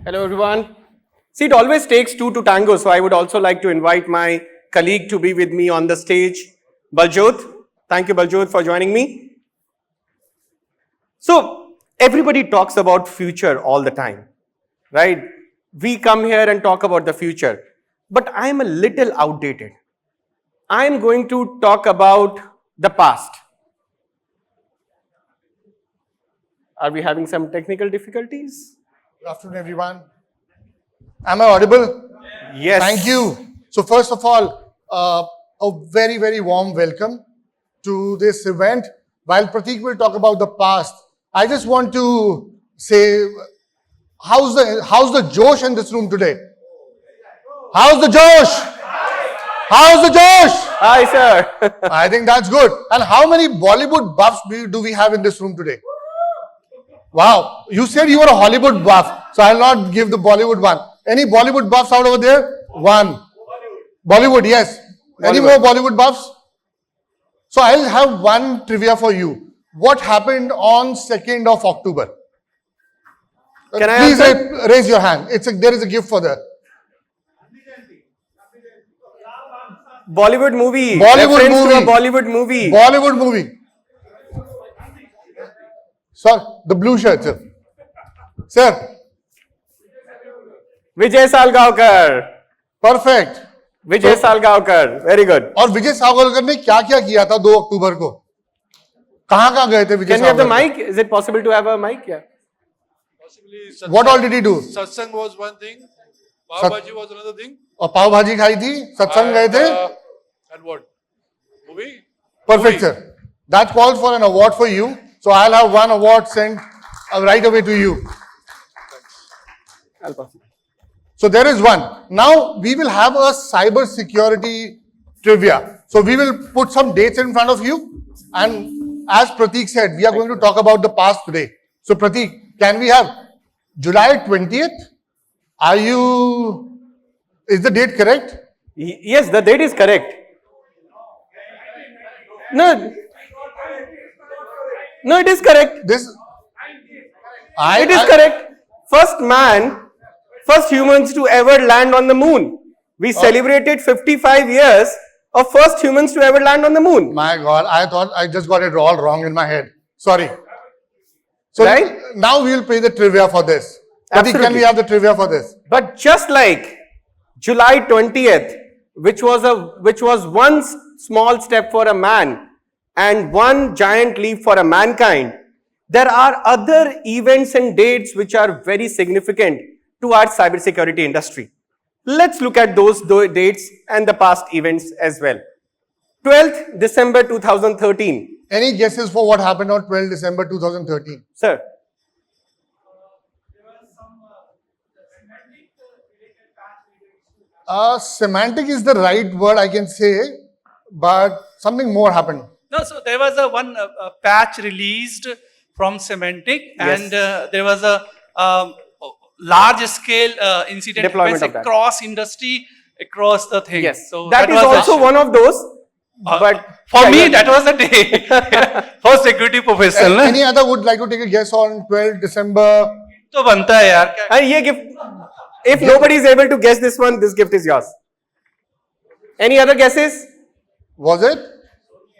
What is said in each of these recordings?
Hello everyone. See, it always takes two to tango, so I would also like to invite my colleague to be with me on the stage, Baljot. Thank you, Baljot, for joining me. So, everybody talks about future all the time, right? We come here and talk about the future, but I am a little outdated. I am going to talk about the past. Are we having some technical difficulties? Good afternoon, everyone. Am I audible? Yes. Thank you. So first of all, a very, very warm welcome to this event. While Pratik will talk about the past, I just want to say, how's the Josh in this room today? How's the Josh? How's the Josh? Hi, sir. I think that's good. And how many Bollywood buffs do we have in this room today? Wow, you said you were a Hollywood buff, so I'll not give the Bollywood one. Any Bollywood buffs out over there? One. Bollywood, yes. Any more Bollywood buffs? So I'll have one trivia for you. What happened on 2nd of October? Can I Please answer? raise your hand. There is a gift for that. Bollywood movie. Bollywood Reference movie. to a Bollywood movie. Bollywood movie. Sir, the blue shirt, sir. Sir. Vijay Salgaonkar. Perfect. Vijay Salgaonkar. Very good. और विजय सावरकर ने क्या क्या किया था 2 अक्टूबर को? कहाँ गए थे विजय Can we have the Savarkar? mic? Is it possible to have a mic? Yeah. Possibly What all did he do? satsang was one thing, pav bhaji was another thing. और पाव भाजी खाई थी, सत्संग गए थे. And what? Movie? Perfect, sir. That calls for an award for you. So I'll have one award sent right away to you. I'll pass it. So there is one. Now we will have a cyber security trivia. So we will put some dates in front of you. And as Pratik said, we are going to talk about the past today. So Pratik, can we have July 20th? Is the date correct? Yes, the date is correct. No, it is correct. It is correct. First humans to ever land on the moon. We celebrated 55 years of first humans to ever land on the moon. My God, I thought I just got it all wrong in my head. Sorry. So Right? now we will play the trivia for this. Pratik, can Absolutely. we have the trivia for this? But just like July 20th, which was one small step for a man and one giant leap for a mankind, there are other events and dates which are very significant to our cybersecurity industry. Let's look at those dates and the past events as well. 12th December 2013. Any guesses for what happened on 12 December 2013? Sir, Semantic is the right word I can say, but something more happened. No, so there was a patch released from Semantic, Yes. and there was a large scale incident Deployment happens of that. across industry, across the thing. yes, So that is was also the- one of those. But for yeah, me, yeah. that was the day for security professional. ना? Any other would like to take a guess on 12 December? तो बनता है यार क्या? And ye gift, if nobody is able to guess this one, this gift is yours. Any other guesses? Was it?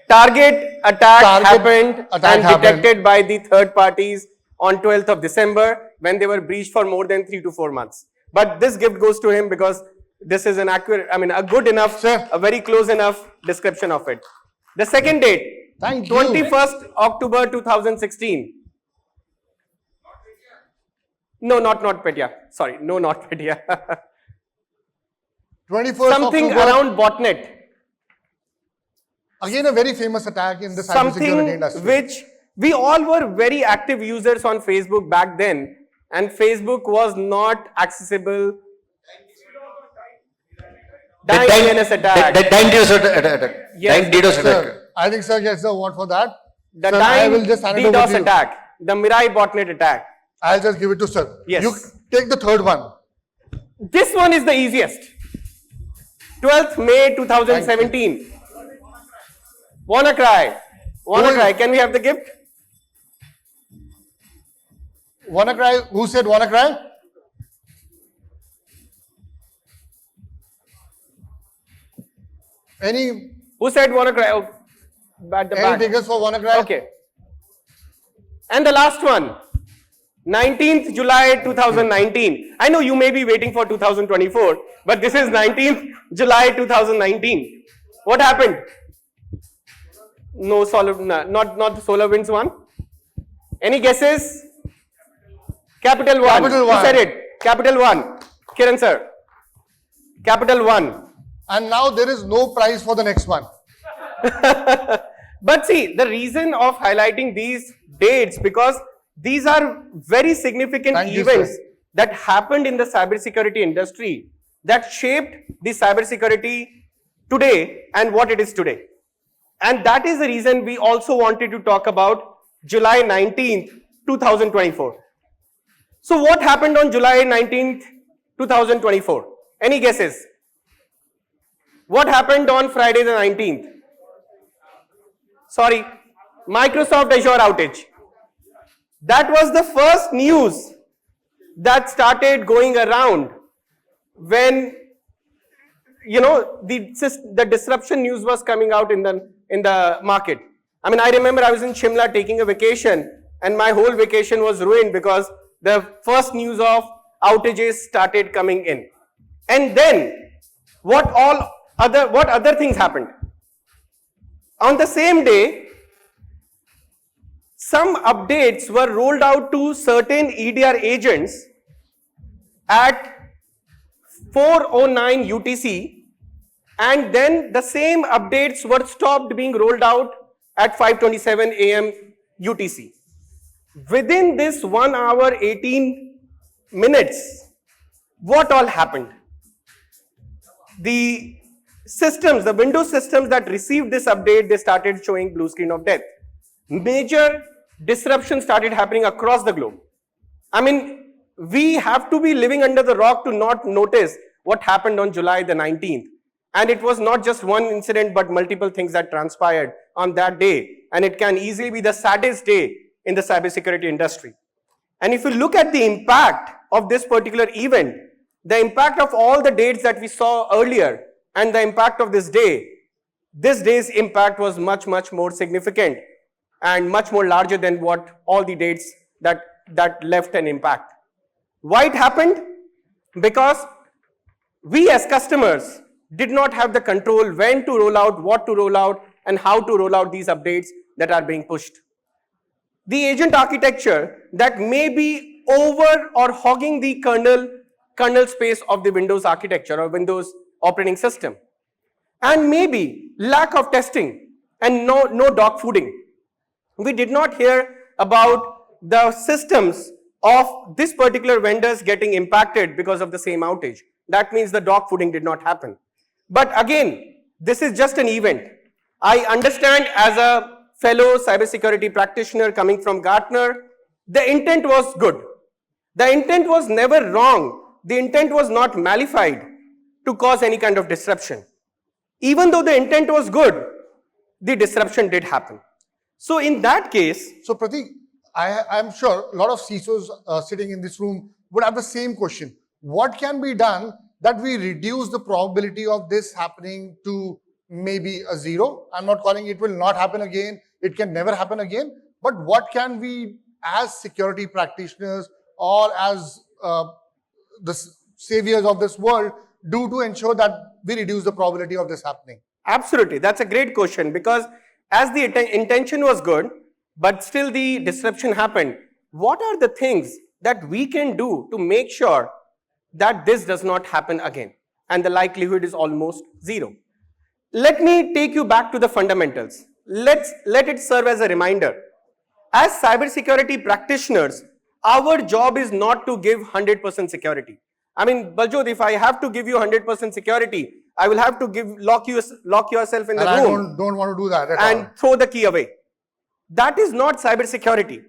Target attack happened attack and happened. detected by the third parties on 12th of December when they were breached for more than 3 to 4 months. But this gift goes to him because this is an accurate, a good enough, Sir. a very close enough description of it. The second date, Thank you. 21st October 2016. No, not Petya. Sorry, no, not Petya. 21st Something October. around botnet. Again, a very famous attack in the cybersecurity Something industry. which we all were very active users on Facebook back then, and Facebook was not accessible. Dying DNS attack. Dying DDoS attack. Yes. Dying DDoS attack. Sir, I think sir gets the award for that. The Sir, I dying will just hand it over DDoS to you. attack. The Mirai botnet attack. I'll just give it to sir. Yes. You take the third one. This one is the easiest. 12th May 2017. WannaCry. WannaCry. Can we have the gift? WannaCry? Who said WannaCry? Any Who said WannaCry? Oh, at the any back. takers for WannaCry? Okay. And the last one, 19th July 2019. I know you may be waiting for 2024, but this is 19th July 2019. What happened? No solar, not the SolarWinds one. Any guesses? Capital One. Capital One. Who said it? Capital One. Kiran sir. Capital One. And now there is no prize for the next one. But see, the reason of highlighting these dates, because these are very significant Thank you, events sir. that happened in the cybersecurity industry that shaped the cybersecurity today and what it is today. And that is the reason we also wanted to talk about July 19th, 2024. So what happened on July 19th, 2024? Any guesses? What happened on Friday the 19th? Sorry, Microsoft Azure outage. That was the first news that started going around when, you know, the disruption news was coming out in the market. I mean, I remember I was in Shimla taking a vacation and my whole vacation was ruined because the first news of outages started coming in. And then what other things happened? On the same day, some updates were rolled out to certain EDR agents at 4:09 UTC, and then the same updates were stopped being rolled out at 5:27 AM UTC. Within this 1 hour 18 minutes, what all happened? The systems, the Windows systems that received this update, they started showing blue screen of death. Major disruption started happening across the globe. I mean, we have to be living under the rock to not notice what happened on July the 19th. And it was not just one incident, but multiple things that transpired on that day. And it can easily be the saddest day in the cybersecurity industry. And if you look at the impact of this particular event, the impact of all the dates that we saw earlier and the impact of this day's impact was much, much more significant and much more larger than what all the dates that left an impact. Why it happened? Because we as customers did not have the control when to roll out, what to roll out, and how to roll out these updates that are being pushed. The agent architecture that may be over or hogging the kernel space of the Windows architecture or Windows operating system. And maybe lack of testing and no dog fooding. We did not hear about the systems of this particular vendors getting impacted because of the same outage. That means the dog fooding did not happen. But again, this is just an event. I understand as a fellow cybersecurity practitioner coming from Gartner, the intent was good. The intent was never wrong. The intent was not malified to cause any kind of disruption. Even though the intent was good, the disruption did happen. So in that case, So Pratik, I'm sure a lot of CISOs sitting in this room would have the same question. What can be done that we reduce the probability of this happening to maybe a zero? I'm not calling it will not happen again. It can never happen again. But what can we as security practitioners or as the saviors of this world do to ensure that we reduce the probability of this happening? absolutely, that's a great question, because as the intention was good, but still the disruption happened. What are the things that we can do to make sure that this does not happen again? And the likelihood is almost zero. Let me take you back to the fundamentals. Let it serve as a reminder. As cybersecurity practitioners, our job is not to give 100% security. I mean, Baljot, if I have to give you 100% security, I will have to lock yourself in the And room I don't want to do that at and all. throw the key away. That is not cybersecurity.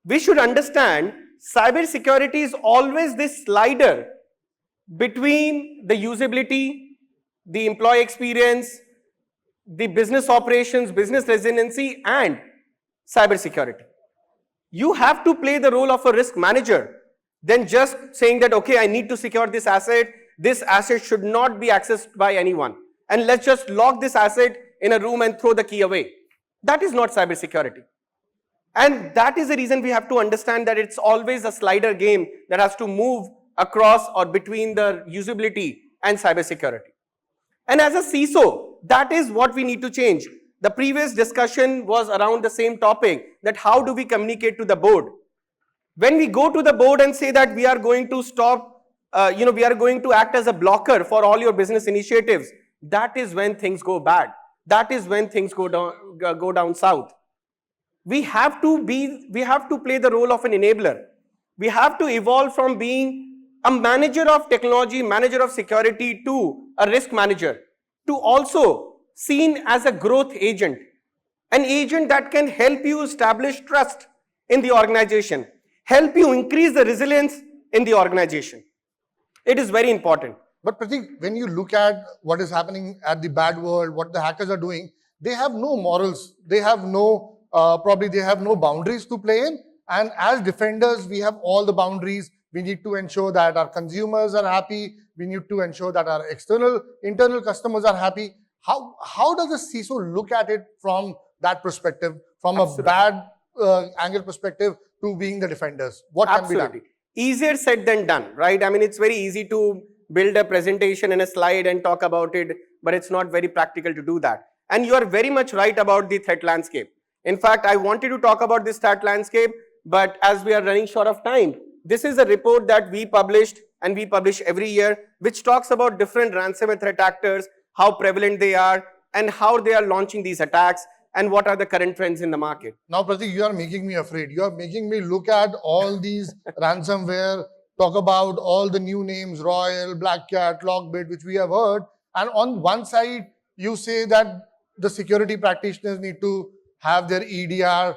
We should understand cybersecurity is always this slider between the usability, the employee experience, the business operations, business resiliency, and cybersecurity. You have to play the role of a risk manager than just saying that, okay, I need to secure this asset should not be accessed by anyone. and let's just lock this asset in a room and throw the key away. That is not cybersecurity. And that is the reason we have to understand that it's always a slider game that has to move across or between the usability and cybersecurity. And as a CISO, that is what we need to change. The previous discussion was around the same topic, that how do we communicate to the board? When we go to the board and say that we are going to stop, we are going to act as a blocker for all your business initiatives, that is when things go bad. That is when things go down south. We have to play the role of an enabler. We have to evolve from being a manager of technology, manager of security, to a risk manager, to also seen as a growth agent, an agent that can help you establish trust in the organization, help you increase the resilience in the organization. It is very important. But Pratik, when you look at what is happening at the bad world, what the hackers are doing, they have no morals. They have no, probably they have no boundaries to play in. And as defenders, we have all the boundaries. We need to ensure that our consumers are happy. We need to ensure that our internal customers are happy. How does a CISO look at it from that perspective, from Absolutely. a bad angle perspective to being the defenders? What can be done? Easier said than done, right? I mean, it's very easy to build a presentation and a slide and talk about it, but it's not very practical to do that. And you are very much right about the threat landscape. In fact, I wanted to talk about this threat landscape, but as we are running short of time, this is a report that we published and we publish every year, which talks about different ransomware threat actors, how prevalent they are, and how they are launching these attacks, and what are the current trends in the market. Now, Pratik, you are making me afraid. You are making me look at all these ransomware, talk about all the new names, Royal, Black Cat, Lockbit, which we have heard. And on one side, you say that the security practitioners need to have their EDR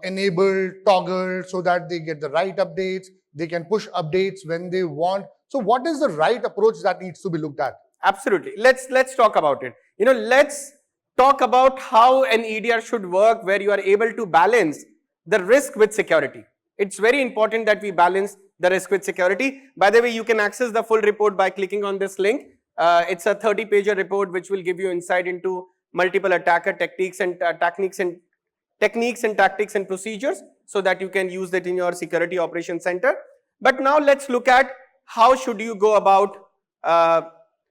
enabled, toggled, so that they get the right updates. They can push updates when they want. So what is the right approach that needs to be looked at? Absolutely. Let's talk about it. Let's talk about how an EDR should work, where you are able to balance the risk with security. It's very important that we balance the risk with security. By the way, you can access the full report by clicking on this link. It's a 30-pager report which will give you insight into multiple attacker techniques and tactics and procedures, so that you can use that in your security operations center. But now let's look at how should you go about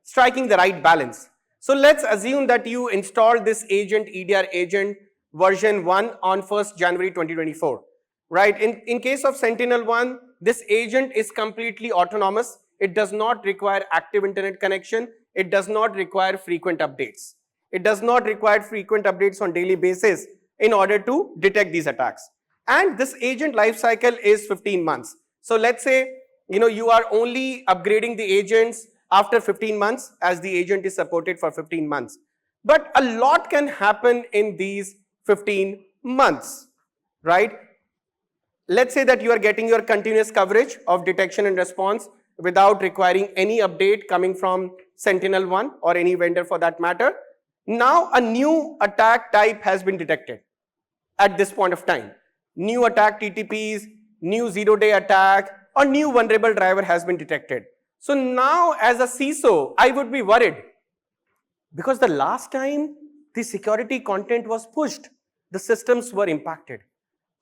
striking the right balance. So let's assume that you installed this agent, EDR agent version 1 on 1st January 2024, right? In case of SentinelOne, this agent is completely autonomous. It does not require active internet connection. It does not require frequent updates. It does not require frequent updates on daily basis in order to detect these attacks. And this agent lifecycle is 15 months. So let's say, you are only upgrading the agents after 15 months, as the agent is supported for 15 months. But a lot can happen in these 15 months, right? Let's say that you are getting your continuous coverage of detection and response without requiring any update coming from SentinelOne or any vendor for that matter. Now a new attack type has been detected at this point of time. New attack TTPs, new zero-day attack, or new vulnerable driver has been detected. So now as a CISO, I would be worried, because the last time the security content was pushed, the systems were impacted.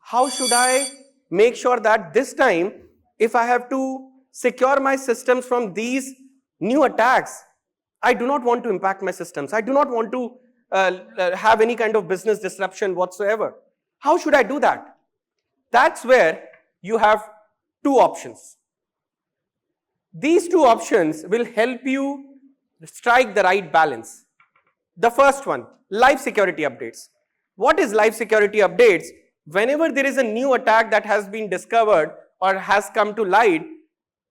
How should I make sure that this time, if I have to secure my systems from these new attacks, I do not want to impact my systems. I do not want to have any kind of business disruption whatsoever. How should I do that? That's where you have two options. These two options will help you strike the right balance. The first one, live security updates. What is live security updates? Whenever there is a new attack that has been discovered or has come to light,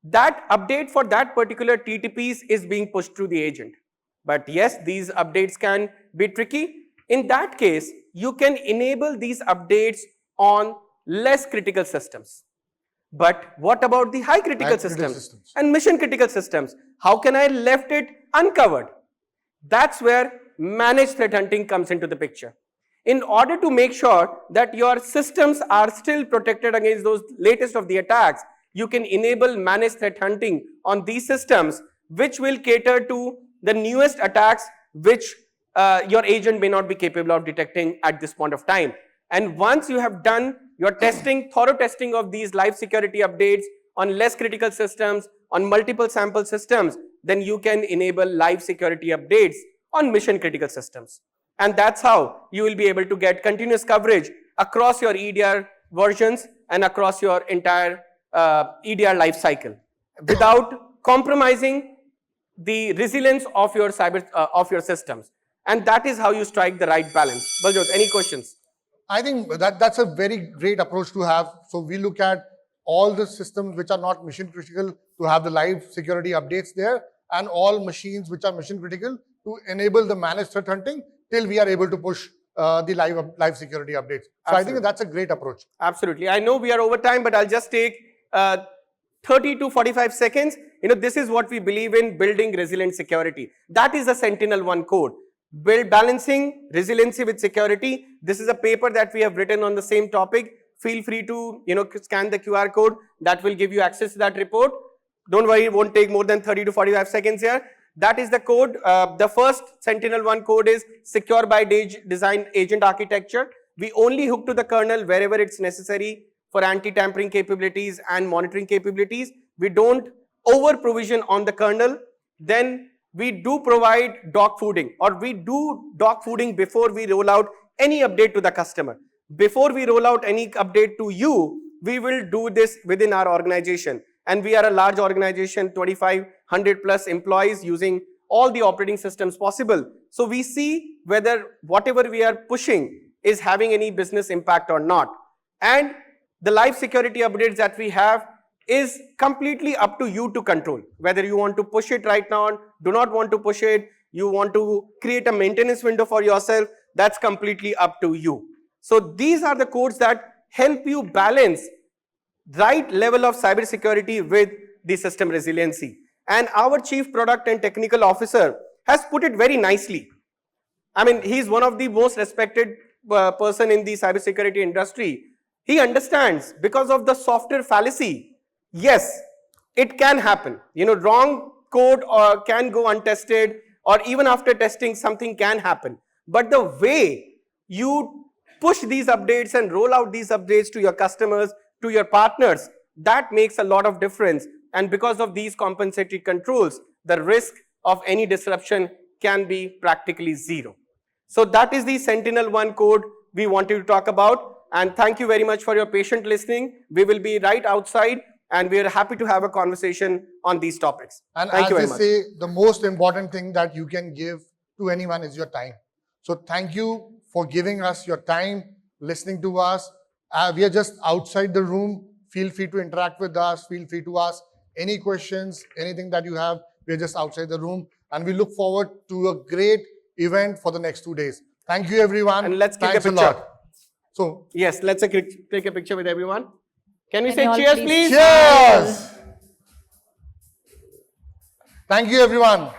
that update for that particular TTPs is being pushed through the agent. But yes, these updates can be tricky. In that case, you can enable these updates on less critical systems. But what about the high critical systems and mission critical systems? How can I left it uncovered? That's where managed threat hunting comes into the picture. In order to make sure that your systems are still protected against those latest of the attacks, you can enable managed threat hunting on these systems, which will cater to the newest attacks which your agent may not be capable of detecting at this point of time. And once you have done your testing, thorough testing of these live security updates on less critical systems, on multiple sample systems, then you can enable live security updates on mission critical systems. And that's how you will be able to get continuous coverage across your EDR versions and across your entire EDR life cycle without compromising the resilience of your of your systems. And that is how you strike the right balance. Baljot, any questions? I think that's a very great approach to have. So we look at all the systems which are not mission critical to have the live security updates there, and all machines which are mission critical to enable the managed threat hunting till we are able to push the live security updates. So I think that's a great approach. Absolutely. I know we are over time, but I'll just take 30 to 45 seconds. This is what we believe in: building resilient security. That is the SentinelOne code. Balancing resiliency with security. This is a paper that we have written on the same topic. Feel free to scan the QR code. That will give you access to that report. Don't worry, it won't take more than 30 to 45 seconds here. That is the code. The first SentinelOne code is secure by design agent architecture. We only hook to the kernel wherever it's necessary for anti-tampering capabilities and monitoring capabilities. We don't over provision on the kernel. Then we do provide dog fooding, or we do dog fooding before we roll out any update to the customer. Before we roll out any update to you, we will do this within our organization. And we are a large organization, 2,500 plus employees using all the operating systems possible. So we see whether whatever we are pushing is having any business impact or not. And the live security updates that we have is completely up to you to control. Whether you want to push it right now, do not want to push it, you want to create a maintenance window for yourself, that's completely up to you. So these are the codes that help you balance right level of cybersecurity with the system resiliency. And our Chief Product and Technical Officer has put it very nicely. I mean, he's one of the most respected person in the cybersecurity industry. He understands because of the software fallacy. Yes, it can happen. Wrong code can go untested, or even after testing, something can happen. But the way you push these updates and roll out these updates to your customers, to your partners, that makes a lot of difference. And because of these compensatory controls, the risk of any disruption can be practically zero. So that is the SentinelOne code we wanted to talk about. And thank you very much for your patient listening. We will be right outside, and we are happy to have a conversation on these topics. And thank you very as much. they say, the most important thing that you can give to anyone is your time. So thank you for giving us your time, listening to us. We are just outside the room. Feel free to interact with us. Feel free to ask any questions, anything that you have. We are just outside the room, and we look forward to a great event for the next 2 days. Thank you, everyone. And let's take Thanks a a picture. lot. So, Yes, let's take a picture with everyone. Can we Can say you all cheers, please- please? cheers! Thank you, everyone.